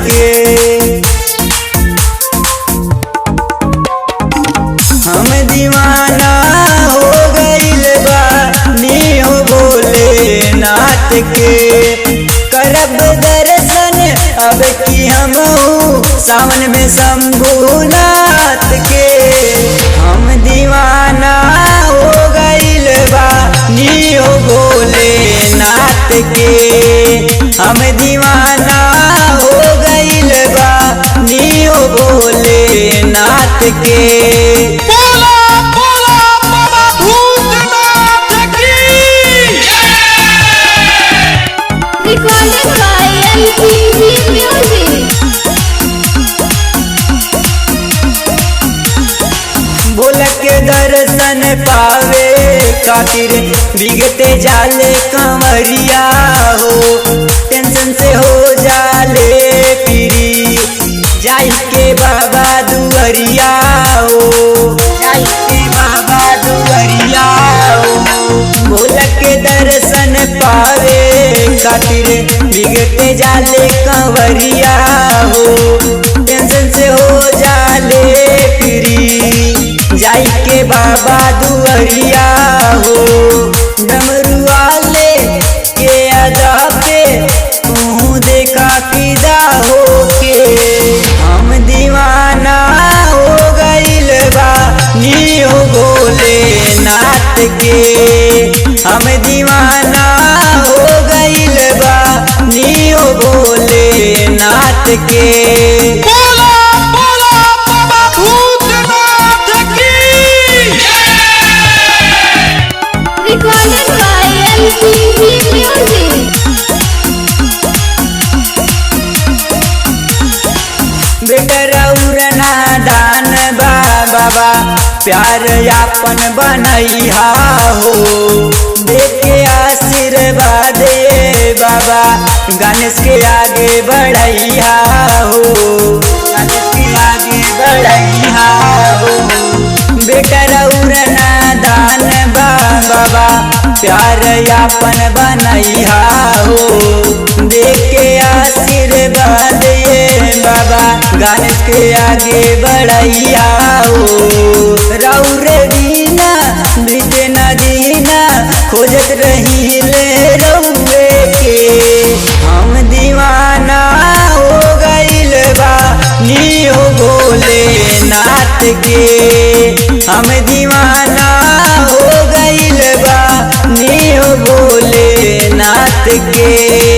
के। हम दीवाना हो गइल बानी हो भोलेनाथ के। करब दर्शन अब की हम सावन में शंभुनाथ के। हम दीवाना हो गइल बानी हो भोलेनाथ के। हम दीवाना हो गइल बानी हो भोलेनाथ के। भोला के दर्शन पावे खातिर बिगते जाले कंवरिया हो। टेंशन से हो जाले पीरी जाई के बाबा दुआरिया हो। जाई के बाबा दुआरिया हो। भोला के दर्शन पावे खातिर बिगते जाले कंवरिया हो। टेंशन से हो जाले पीरी जाई के बाबा दुआरिया हो। डमरू वाले के अदा पे तू देखा फिदा हो के। हम दीवाना हो गइल बानी हो भोलेनाथ के। हम दीवाना हो गइल बानी हो भोलेनाथ के। बेटा उड़ना दान बाबा प्यार यापन बनैहा हो। देखे आशीर्वाद बाबा गणेश के आगे बढ़ैया हो। गणेश के आगे बढ़ैया हो। बेटा उड़ना दान बाबा प्यार यापन बनैहा हो। देखे आशीर्वाद बाबा गणेश के आगे बढ़ैया हो। रौरे दीना बीते नदीना खोजत रही ले रौरे के। हम दीवाना हो गइल बानी हो भोलेनाथ के। हम दीवाना हो गइल बानी हो भोलेनाथ के।